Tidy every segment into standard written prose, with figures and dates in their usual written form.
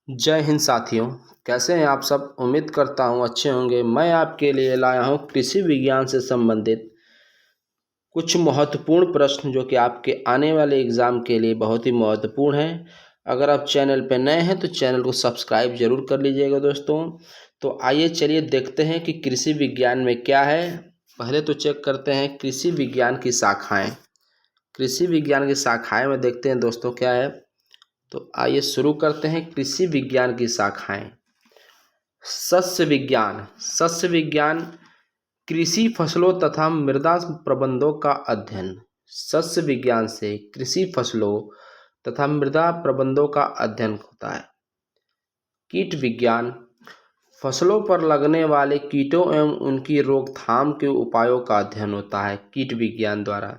जय हिंद साथियों। कैसे हैं आप सब। उम्मीद करता हूं अच्छे होंगे। मैं आपके लिए लाया हूं कृषि विज्ञान से संबंधित कुछ महत्वपूर्ण प्रश्न जो कि आपके आने वाले एग्ज़ाम के लिए बहुत ही महत्वपूर्ण हैं। अगर आप चैनल पर नए हैं तो चैनल को सब्सक्राइब जरूर कर लीजिएगा दोस्तों। तो आइए चलिए देखते हैं कि कृषि विज्ञान में क्या है। पहले तो चेक करते हैं कृषि विज्ञान की शाखाएँ। कृषि विज्ञान की शाखाएँ में देखते हैं दोस्तों क्या है। तो आइए शुरू करते हैं कृषि विज्ञान की शाखाएँ। सस्य विज्ञान। सस्य विज्ञान कृषि फसलों तथा मृदा प्रबंधों का अध्ययन। सस्य विज्ञान से कृषि फसलों तथा मृदा प्रबंधों का अध्ययन होता है। कीट विज्ञान फसलों पर लगने वाले कीटों एवं उनकी रोकथाम के उपायों का अध्ययन होता है कीट विज्ञान द्वारा।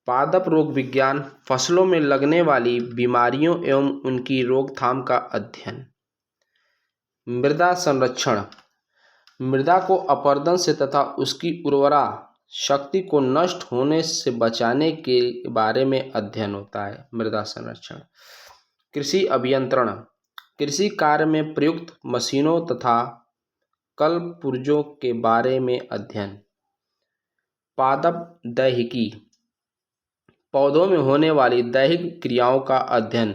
पादप रोग विज्ञान फसलों में लगने वाली बीमारियों एवं उनकी रोकथाम का अध्ययन। मृदा संरक्षण मृदा को अपरदन से तथा उसकी उर्वरा शक्ति को नष्ट होने से बचाने के बारे में अध्ययन होता है मृदा संरक्षण। कृषि अभियंत्रण कृषि कार्य में प्रयुक्त मशीनों तथा कल पुर्जों के बारे में अध्ययन। पादप दैहिकी पौधों में होने वाली दैहिक क्रियाओं का अध्ययन।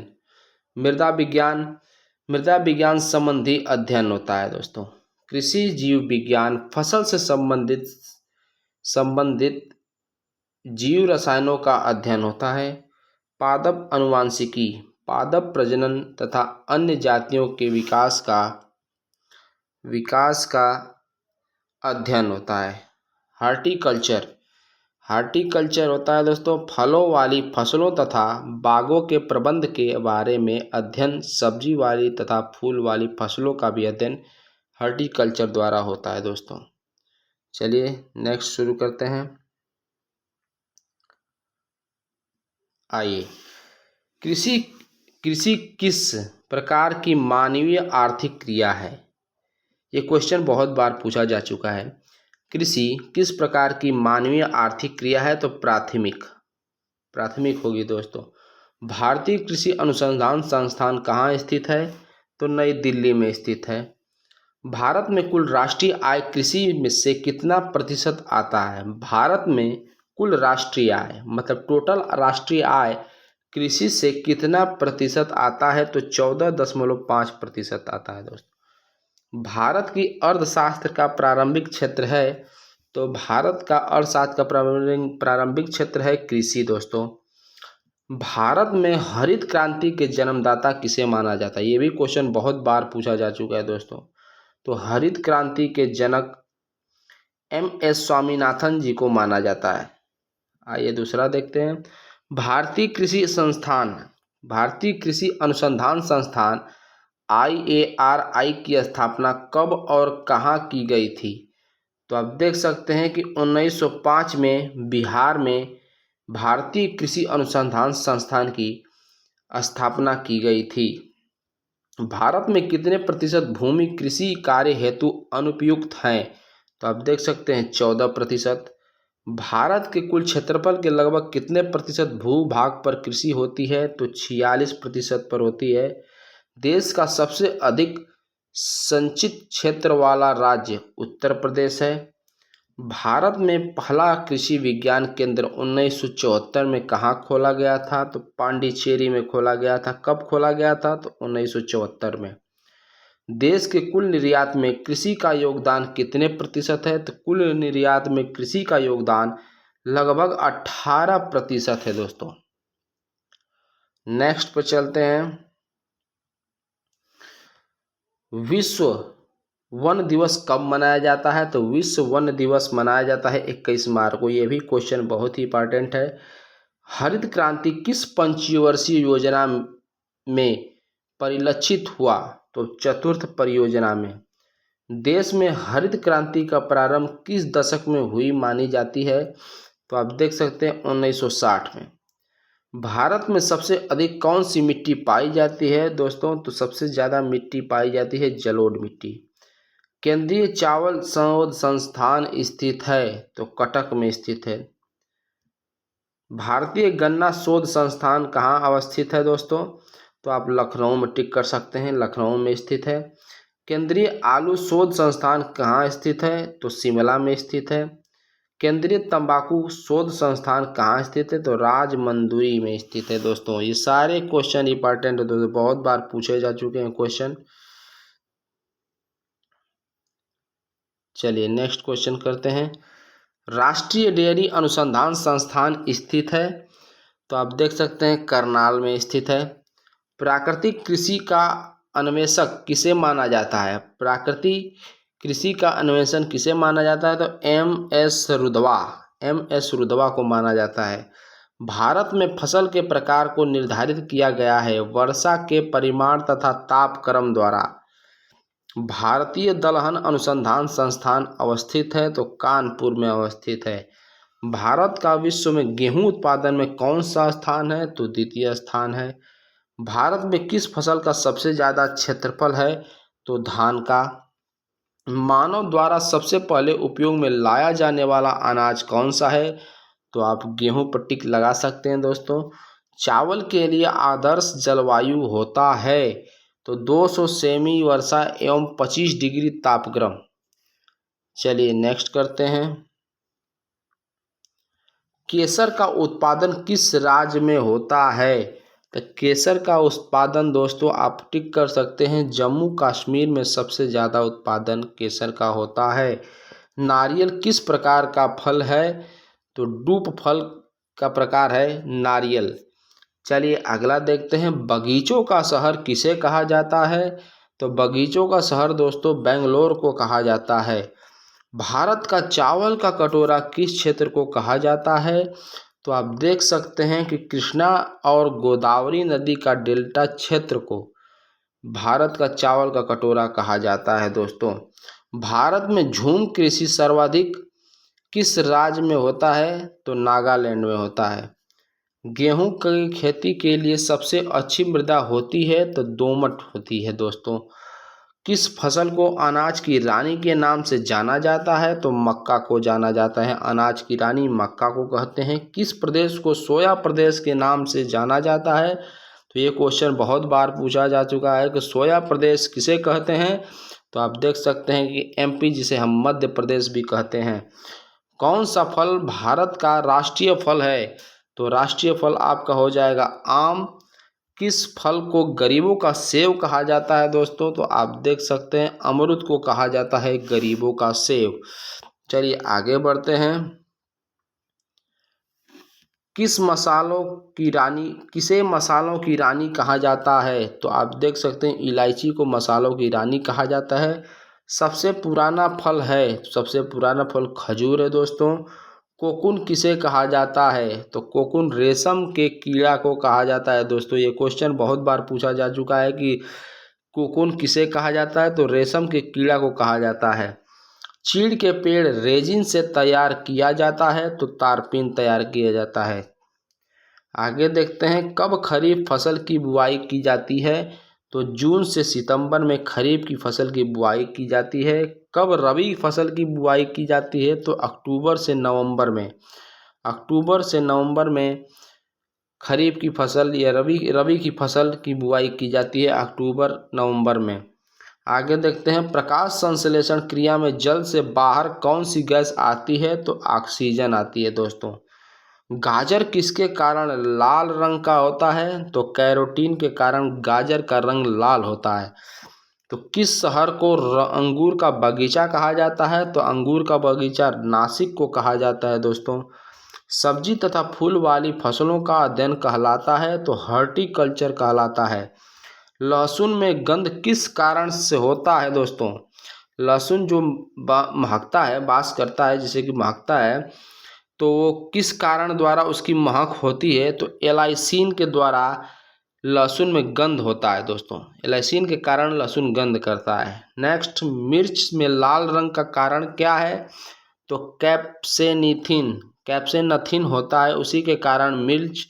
मृदा विज्ञान संबंधी अध्ययन होता है दोस्तों। कृषि जीव विज्ञान फसल से संबंधित जीव रसायनों का अध्ययन होता है। पादप अनुवांशिकी पादप प्रजनन तथा अन्य जातियों के विकास का अध्ययन होता है। हार्टिकल्चर होता है दोस्तों फलों वाली फसलों तथा बागों के प्रबंध के बारे में अध्ययन। सब्जी वाली तथा फूल वाली फसलों का भी अध्ययन हार्टिकल्चर द्वारा होता है दोस्तों। चलिए नेक्स्ट शुरू करते हैं। आइए कृषि किस प्रकार की मानवीय आर्थिक क्रिया है। ये क्वेश्चन बहुत बार पूछा जा चुका है। कृषि किस प्रकार की मानवीय आर्थिक क्रिया है। तो प्राथमिक होगी दोस्तों। भारतीय कृषि अनुसंधान संस्थान कहाँ स्थित है। तो नई दिल्ली में स्थित है। भारत में कुल राष्ट्रीय आय कृषि में से कितना प्रतिशत आता है। भारत में कुल राष्ट्रीय आय मतलब टोटल राष्ट्रीय आय कृषि से कितना प्रतिशत आता है। तो 14.5% आता है दोस्तों। भारत की अर्थशास्त्र का प्रारंभिक क्षेत्र है। तो भारत का अर्थशास्त्र का प्रारंभिक क्षेत्र है कृषि दोस्तों। भारत में हरित क्रांति के जन्मदाता किसे माना जाता है। ये भी क्वेश्चन बहुत बार पूछा जा चुका है दोस्तों। तो हरित क्रांति के जनक MS स्वामीनाथन जी को माना जाता है। आइए दूसरा देखते हैं। भारतीय कृषि अनुसंधान संस्थान IARI की स्थापना कब और कहाँ की गई थी। तो आप देख सकते हैं कि 1905 में बिहार में भारतीय कृषि अनुसंधान संस्थान की स्थापना की गई थी। भारत में कितने प्रतिशत भूमि कृषि कार्य हेतु अनुपयुक्त हैं। तो आप देख सकते हैं 14%। भारत के कुल क्षेत्रफल के लगभग कितने प्रतिशत भूभाग पर कृषि होती है। तो 46% पर होती है। देश का सबसे अधिक संचित क्षेत्र वाला राज्य उत्तर प्रदेश है। भारत में पहला कृषि विज्ञान केंद्र 1974 में कहाँ खोला गया था। तो पांडिचेरी में खोला गया था। कब खोला गया था। तो 1974 में। देश के कुल निर्यात में कृषि का योगदान कितने प्रतिशत है। तो कुल निर्यात में कृषि का योगदान लगभग 18% है दोस्तों। नेक्स्ट पर चलते हैं। विश्व वन दिवस कब मनाया जाता है। तो विश्व वन दिवस मनाया जाता है 21 मार्च को। ये भी क्वेश्चन बहुत ही इंपॉर्टेंट है। हरित क्रांति किस पंचवर्षीय योजना में परिलक्षित हुआ। तो चतुर्थ परियोजना में। देश में हरित क्रांति का प्रारंभ किस दशक में हुई मानी जाती है। तो आप देख सकते हैं 1960 में। भारत में सबसे अधिक कौन सी मिट्टी पाई जाती है दोस्तों। तो सबसे ज़्यादा मिट्टी पाई जाती है जलोढ़ मिट्टी। केंद्रीय चावल शोध संस्थान स्थित है। तो कटक में स्थित है। भारतीय गन्ना शोध संस्थान कहाँ अवस्थित है दोस्तों। तो आप लखनऊ में टिक कर सकते हैं, लखनऊ में स्थित है। केंद्रीय आलू शोध संस्थान कहाँ स्थित है? तो शिमला में स्थित है। केंद्रीय तंबाकू शोध संस्थान कहाँ स्थित है? तो राजमंदुरी में स्थित है। दोस्तों ये सारे क्वेश्चन इंपॉर्टेंट है दोस्तों, बहुत बार पूछे जा चुके हैं क्वेश्चन। चलिए नेक्स्ट क्वेश्चन करते हैं। राष्ट्रीय डेयरी अनुसंधान संस्थान स्थित है? तो आप देख सकते हैं करनाल में स्थित है। प्राकृतिक कृषि का अन्वेषक किसे माना जाता है? प्राकृतिक कृषि का अन्वेषण किसे माना जाता है? तो एम एस रुदवा को माना जाता है। भारत में फसल के प्रकार को निर्धारित किया गया है वर्षा के परिमाण तथा तापक्रम द्वारा। भारतीय दलहन अनुसंधान संस्थान अवस्थित है? तो कानपुर में अवस्थित है। भारत का विश्व में गेहूं उत्पादन में कौन सा स्थान है? तो द्वितीय स्थान है। भारत में किस फसल का सबसे ज़्यादा क्षेत्रफल है? तो धान का। मानव द्वारा सबसे पहले उपयोग में लाया जाने वाला अनाज कौन सा है? तो आप गेहूं पर टिक लगा सकते हैं दोस्तों। चावल के लिए आदर्श जलवायु होता है? तो 200 सेमी वर्षा एवं 25 डिग्री तापक्रम। चलिए नेक्स्ट करते हैं। केसर का उत्पादन किस राज्य में होता है? तो केसर का उत्पादन दोस्तों आप टिक कर सकते हैं, जम्मू कश्मीर में सबसे ज़्यादा उत्पादन केसर का होता है। नारियल किस प्रकार का फल है? तो ड्रूप फल का प्रकार है नारियल। चलिए अगला देखते हैं। बगीचों का शहर किसे कहा जाता है? तो बगीचों का शहर दोस्तों बेंगलोर को कहा जाता है। भारत का चावल का कटोरा किस क्षेत्र को कहा जाता है? तो आप देख सकते हैं कि कृष्णा और गोदावरी नदी का डेल्टा क्षेत्र को भारत का चावल का कटोरा कहा जाता है। दोस्तों भारत में झूम कृषि सर्वाधिक किस राज्य में होता है? तो नागालैंड में होता है। गेहूं की खेती के लिए सबसे अच्छी मृदा होती है? तो दोमट होती है। दोस्तों किस फसल को अनाज की रानी के नाम से जाना जाता है? तो मक्का को जाना जाता है, अनाज की रानी मक्का को कहते हैं। किस प्रदेश को सोया प्रदेश के नाम से जाना जाता है? तो ये क्वेश्चन बहुत बार पूछा जा चुका है कि सोया प्रदेश किसे कहते हैं? तो आप देख सकते हैं कि एमपी, जिसे हम मध्य प्रदेश भी कहते हैं। कौन सा फल भारत का राष्ट्रीय फल है? तो राष्ट्रीय फल आपका हो जाएगा आम। किस फल को गरीबों का सेब कहा जाता है दोस्तों? तो आप देख सकते हैं अमरूद को कहा जाता है गरीबों का सेब। चलिए आगे बढ़ते हैं। किसे मसालों की रानी कहा जाता है? तो आप देख सकते हैं इलायची को मसालों की रानी कहा जाता है। सबसे पुराना फल है, सबसे पुराना फल खजूर है दोस्तों। कोकून किसे कहा जाता है? तो कोकून रेशम के कीड़ा को कहा जाता है। दोस्तों ये क्वेश्चन बहुत बार पूछा जा चुका है कि कोकून किसे कहा जाता है? तो रेशम के कीड़ा को कहा जाता है। चीड़ के पेड़ रेजिन से तैयार किया जाता है? तो तारपीन तैयार किया जाता है। आगे देखते हैं। कब खरीफ फसल की बुआई की जाती है? तो जून से सितंबर में खरीफ की फसल की बुआई की जाती है। कब रबी फसल की बुआई की जाती है? तो अक्टूबर से नवंबर में। अक्टूबर से नवंबर में खरीफ की फसल या रबी की फसल की बुआई की जाती है, अक्टूबर नवंबर में। आगे देखते हैं। प्रकाश संश्लेषण क्रिया में जल से बाहर कौन सी गैस आती है? तो ऑक्सीजन आती है दोस्तों। गाजर किसके कारण लाल रंग का होता है? तो कैरोटीन के कारण गाजर का रंग लाल होता है। तो किस शहर को अंगूर का बगीचा कहा जाता है? तो अंगूर का बगीचा नासिक को कहा जाता है दोस्तों। सब्जी तथा फूल वाली फसलों का अध्ययन कहलाता है? तो हॉर्टिकल्चर कहलाता है। लहसुन में गंध किस कारण से होता है? दोस्तों लहसुन जो महकता है, बास करता है, जैसे कि महकता है, तो वो किस कारण द्वारा उसकी महक होती है? तो एलाइसिन के द्वारा लहसुन में गंध होता है दोस्तों। एलाइसिन के कारण लहसुन गंध करता है। नेक्स्ट, मिर्च में लाल रंग का कारण क्या है? तो कैप्सेनथिन होता है, उसी के कारण मिर्च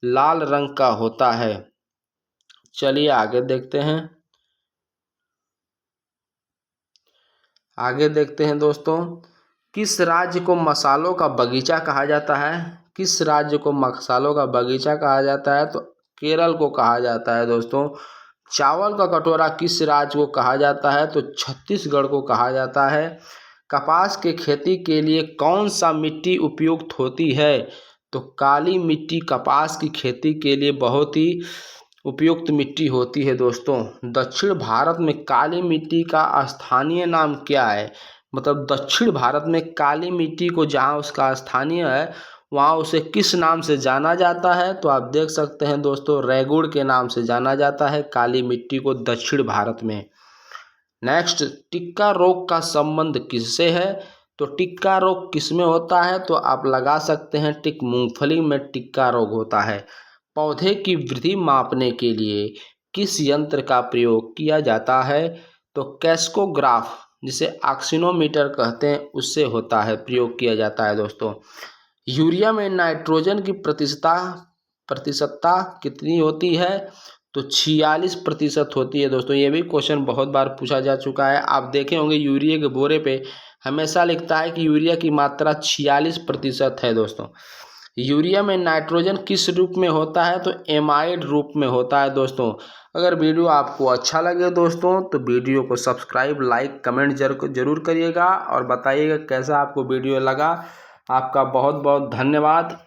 लाल रंग का होता है। चलिए आगे देखते हैं। आगे देखते हैं दोस्तों। किस राज्य को मसालों का बगीचा कहा जाता है? किस राज्य को मसालों का बगीचा कहा जाता है? तो केरल को कहा जाता है दोस्तों। चावल का कटोरा किस राज्य को कहा जाता है? तो छत्तीसगढ़ को कहा जाता है। कपास के खेती के लिए कौन सा मिट्टी उपयुक्त होती है? तो काली मिट्टी कपास की खेती के लिए बहुत ही उपयुक्त मिट्टी होती है दोस्तों। दक्षिण भारत में काली मिट्टी का स्थानीय नाम क्या है? मतलब दक्षिण भारत में काली मिट्टी को जहाँ उसका स्थानीय है वहाँ उसे किस नाम से जाना जाता है? तो आप देख सकते हैं दोस्तों, रेगुड़ के नाम से जाना जाता है काली मिट्टी को दक्षिण भारत में। नेक्स्ट, टिक्का रोग का संबंध किससे है? तो टिक्का रोग किस में होता है? तो आप लगा सकते हैं टिक, मूंगफली में टिक्का रोग होता है। पौधे की वृद्धि मापने के लिए किस यंत्र का प्रयोग किया जाता है? तो कैस्कोग्राफ, जिसे ऑक्सीनोमीटर कहते हैं, उससे होता है, प्रयोग किया जाता है दोस्तों। यूरिया में नाइट्रोजन की प्रतिशतता कितनी होती है? तो 46% होती है दोस्तों। ये भी क्वेश्चन बहुत बार पूछा जा चुका है। आप देखे होंगे यूरिया के बोरे पे हमेशा लिखता है कि यूरिया की मात्रा 46% है दोस्तों। यूरिया में नाइट्रोजन किस रूप में होता है? तो एमाइड रूप में होता है दोस्तों। अगर वीडियो आपको अच्छा लगे दोस्तों तो वीडियो को सब्सक्राइब, लाइक, कमेंट जरूर करिएगा और बताइएगा कैसा आपको वीडियो लगा। आपका बहुत बहुत धन्यवाद।